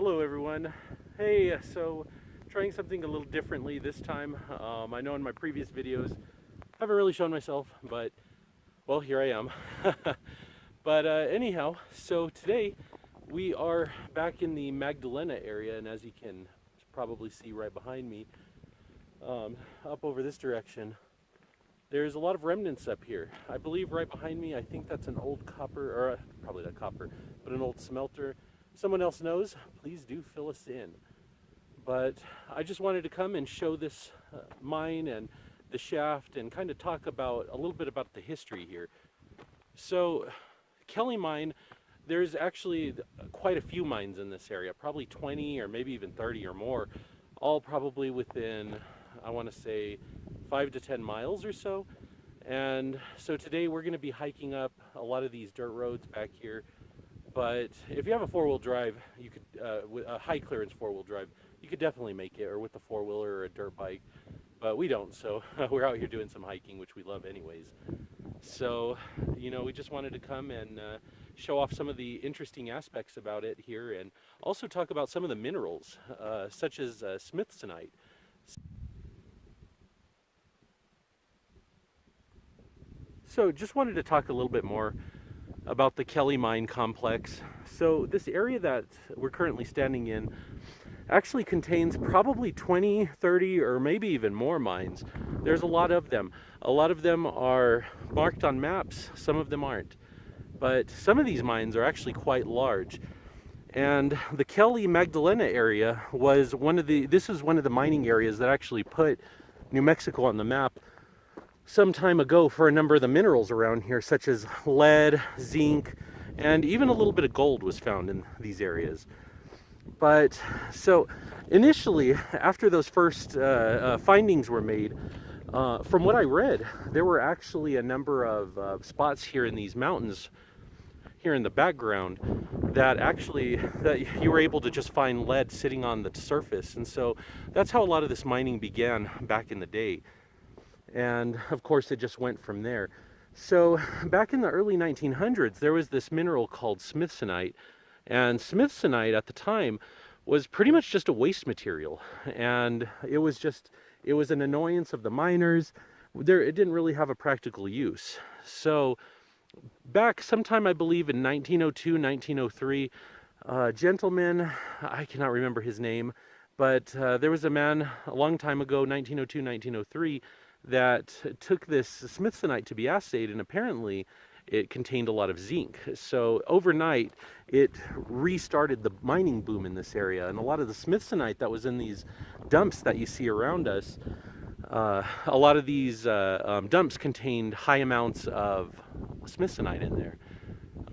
Hello everyone. Hey, so trying something a little differently this time. I know in my previous videos I haven't really shown myself, but well, here I am. But anyhow, so today we are back in the Magdalena area, and as you can probably see right behind me, up over this direction, there's a lot of remnants up here. I believe right behind me, I think that's an old copper, or probably not copper, but an old smelter. If someone else knows, please do fill us in. But I just wanted to come and show this mine and the shaft and kind of talk about a little bit about the history here. So Kelly Mine, there's actually quite a few mines in this area, probably 20 or maybe even 30 or more, all probably within, I want to say, 5 to 10 miles or so. And so today we're going to be hiking up a lot of these dirt roads back here. But if you have a four-wheel drive, you could, with a high clearance four-wheel drive, you could definitely make it, or with a four-wheeler or a dirt bike. But we don't, so we're out here doing some hiking, which we love anyways. So, we just wanted to come and show off some of the interesting aspects about it here, and also talk about some of the minerals, such as smithsonite. So just wanted to talk a little bit more about the Kelly Mine Complex. So this area that we're currently standing in actually contains probably 20, 30, or maybe even more mines. There's a lot of them. A lot of them are marked on maps, some of them aren't. But some of these mines are actually quite large. And the Kelly Magdalena area was this is one of the mining areas that actually put New Mexico on the map some time ago for a number of the minerals around here, such as lead, zinc, and even a little bit of gold was found in these areas. But so initially, after those first findings were made, from what I read, there were actually a number of spots here in these mountains, here in the background, that you were able to just find lead sitting on the surface. And so that's how a lot of this mining began back in the day. And of course it just went from there. So back in the early 1900s, there was this mineral called smithsonite, and smithsonite at the time was pretty much just a waste material, and it was an annoyance of the miners. It didn't really have a practical use. So back sometime, I believe in 1902, 1903, a gentleman, I cannot remember his name, but there was a man a long time ago, 1902, 1903, that took this smithsonite to be assayed, and apparently it contained a lot of zinc. So overnight, it restarted the mining boom in this area, and a lot of the smithsonite that was in these dumps that you see around us, a lot of these dumps contained high amounts of smithsonite in there.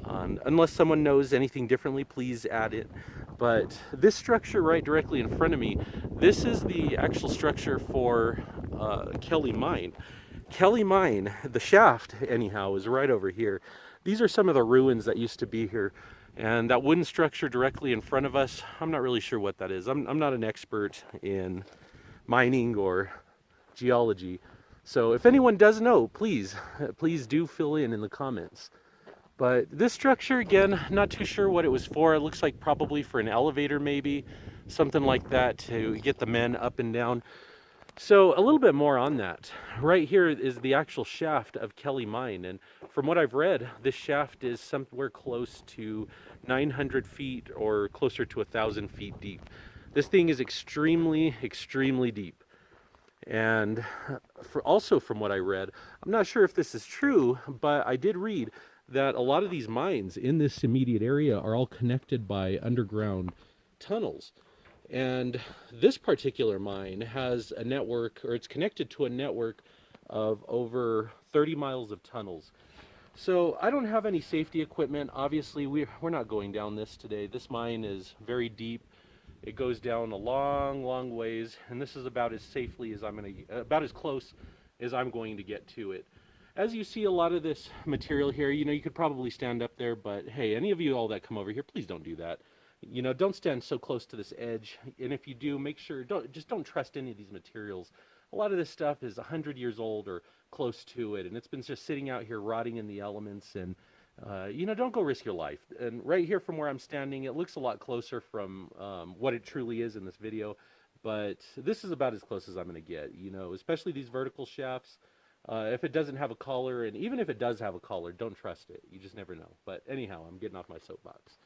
Unless someone knows anything differently, please add it. But this structure right directly in front of me, this is the actual structure for Kelly Mine. Kelly Mine, the shaft anyhow, is right over here. These are some of the ruins that used to be here. And that wooden structure directly in front of us, I'm not really sure what that is. I'm not an expert in mining or geology. So if anyone does know, please do fill in the comments. But this structure, again, not too sure what it was for. It looks like probably for an elevator, maybe something like that, to get the men up and down. So a little bit more on that. Right here is the actual shaft of Kelly Mine, and from what I've read, this shaft is somewhere close to 900 feet or closer to 1,000 feet deep. This thing is extremely, extremely deep. And also from what I read, I'm not sure if this is true, but I did read that a lot of these mines in this immediate area are all connected by underground tunnels. And this particular mine has a network, or it's connected to a network of over 30 miles of tunnels. So I don't have any safety equipment. Obviously, we're not going down this today. This mine is very deep. It goes down a long, long ways, and this is about as safely as about as close as I'm going to get to it. As you see a lot of this material here, you could probably stand up there, but hey, any of you all that come over here, please don't do that. Don't stand so close to this edge, and if you do, make sure, don't trust any of these materials. A lot of this stuff is 100 years old or close to it, and it's been just sitting out here rotting in the elements, and don't go risk your life. And right here from where I'm standing, it looks a lot closer from what it truly is in this video, but this is about as close as I'm going to get, especially these vertical shafts. If it doesn't have a collar, and even if it does have a collar, don't trust it. You just never know. But anyhow, I'm getting off my soapbox.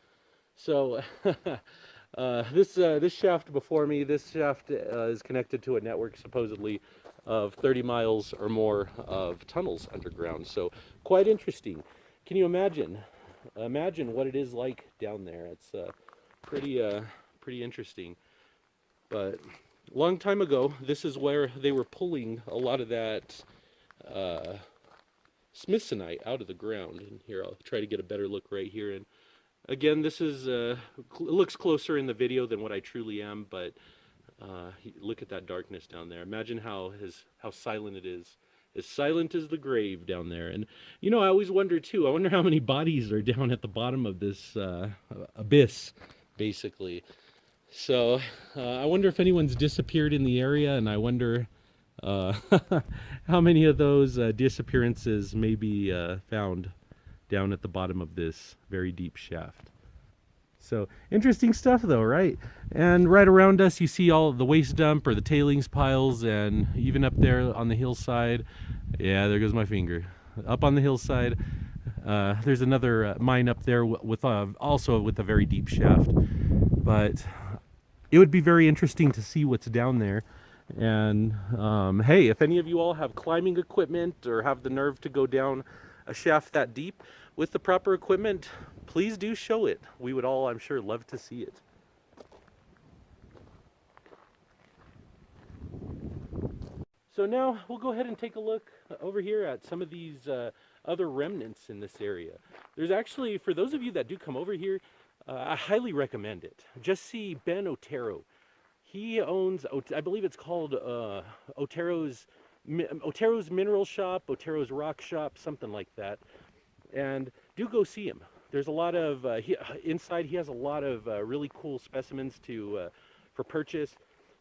So this shaft before me, this shaft is connected to a network supposedly of 30 miles or more of tunnels underground. So quite interesting. Can you imagine what it is like down there? It's pretty interesting. But a long time ago, this is where they were pulling a lot of that Smithsonite out of the ground. And here, I'll try to get a better look right here. And again, this is it looks closer in the video than what I truly am, but look at that darkness down there. Imagine how silent it is. As silent as the grave down there. And I always wonder too, I wonder how many bodies are down at the bottom of this abyss, basically. So I wonder if anyone's disappeared in the area, and I wonder how many of those disappearances may be found down at the bottom of this very deep shaft. So interesting stuff though, right? And right around us you see all of the waste dump or the tailings piles, and even up there on the hillside, yeah, there goes my finger. Up on the hillside, there's another mine up there with also with a very deep shaft. But it would be very interesting to see what's down there. And hey, if any of you all have climbing equipment or have the nerve to go down a shaft that deep with the proper equipment, please do show it. We would all, I'm sure, love to see it. So now we'll go ahead and take a look over here at some of these other remnants in this area. There's actually, for those of you that do come over here, I highly recommend it. Just see Ben Otero. He owns, I believe it's called Otero's Mineral Shop, Otero's Rock Shop, something like that. And do go see him. There's a lot of, inside he has a lot of really cool specimens for purchase.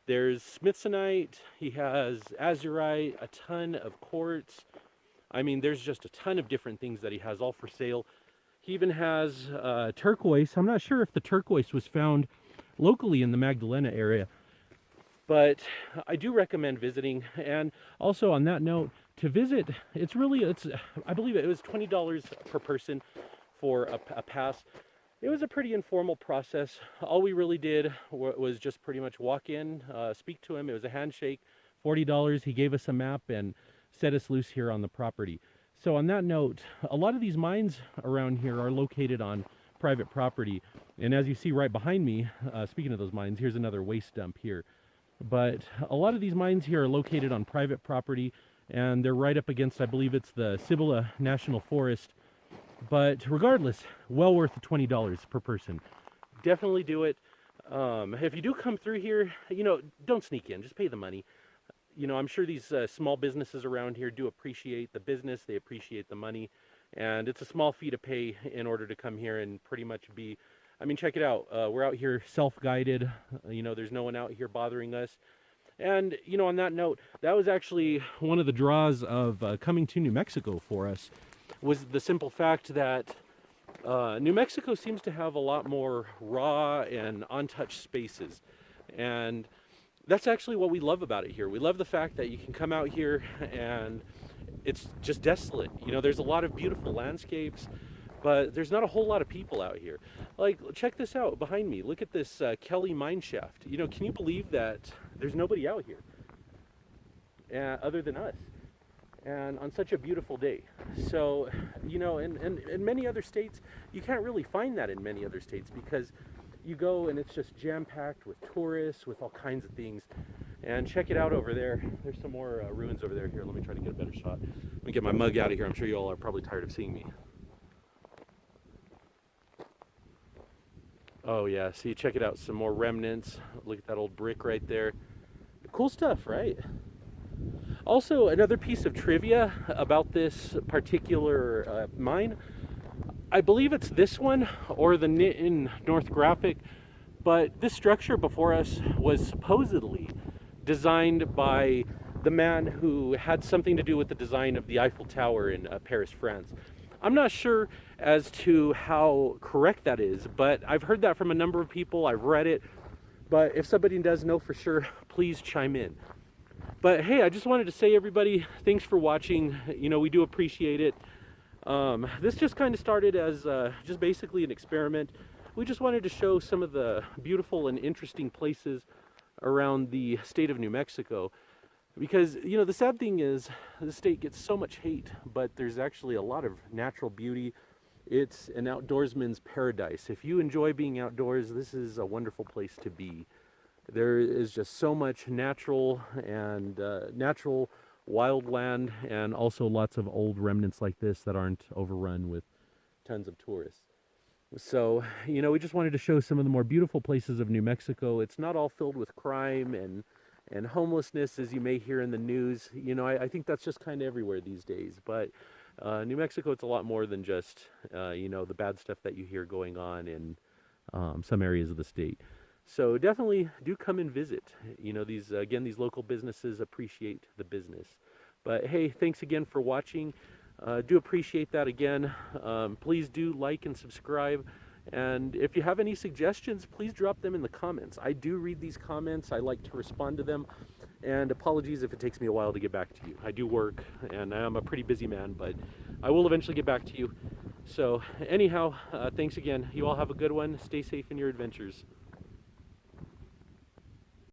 There's Smithsonite, he has azurite, a ton of quartz. I mean, there's just a ton of different things that he has all for sale. He even has turquoise. I'm not sure if the turquoise was found locally in the Magdalena area, but I do recommend visiting. And also on that note, to visit, I believe it was $20 per person for a pass. It was a pretty informal process. All we really did was just pretty much walk in, speak to him. It was a handshake, $40. He gave us a map and set us loose here on the property. So on that note, a lot of these mines around here are located on private property. And as you see right behind me, speaking of those mines, here's another waste dump here. But a lot of these mines here are located on private property, and they're right up against, I believe it's the Cibolo National Forest. But regardless, well worth the $20 per person. Definitely do it. If you do come through here, don't sneak in, just pay the money. I'm sure these small businesses around here do appreciate the business, they appreciate the money, and it's a small fee to pay in order to come here and pretty much be, check it out. We're out here self-guided, there's no one out here bothering us. And, on that note, that was actually one of the draws of coming to New Mexico for us, was the simple fact that New Mexico seems to have a lot more raw and untouched spaces. And that's actually what we love about it here. We love the fact that you can come out here and it's just desolate. There's a lot of beautiful landscapes, but there's not a whole lot of people out here. Like, check this out behind me. Look at this Kelly mine shaft. Can you believe that there's nobody out here other than us? And on such a beautiful day. So, in many other states, you can't really find that in many other states, because you go and it's just jam-packed with tourists, with all kinds of things. And check it out over there. There's some more ruins over there. Here, let me try to get a better shot. Let me get my mug out of here. I'm sure you all are probably tired of seeing me. Oh yeah, see, check it out. Some more remnants. Look at that old brick right there. Cool stuff, right? Also, another piece of trivia about this particular mine, I believe it's this one or the in North Graphic, but this structure before us was supposedly designed by the man who had something to do with the design of the Eiffel Tower in Paris, France. I'm not sure as to how correct that is, but I've heard that from a number of people. I've read it, but if somebody does know for sure, please chime in. But hey, I just wanted to say, everybody, thanks for watching. We do appreciate it. This just kind of started as just basically an experiment. We just wanted to show some of the beautiful and interesting places around the state of New Mexico. Because, the sad thing is, the state gets so much hate, but there's actually a lot of natural beauty. It's an outdoorsman's paradise. If you enjoy being outdoors, this is a wonderful place to be. There is just so much natural and natural wildland, and also lots of old remnants like this that aren't overrun with tons of tourists. So, we just wanted to show some of the more beautiful places of New Mexico. It's not all filled with crime and homelessness, as you may hear in the news. I think that's just kind of everywhere these days. But New Mexico, it's a lot more than just, the bad stuff that you hear going on in some areas of the state. So definitely do come and visit. These local businesses appreciate the business. But hey, thanks again for watching. Do appreciate that again. Please do like and subscribe. And if you have any suggestions, please drop them in the comments. I do read these comments. I like to respond to them. And apologies if it takes me a while to get back to you. I do work, and I'm a pretty busy man, but I will eventually get back to you. So anyhow, thanks again. You all have a good one. Stay safe in your adventures.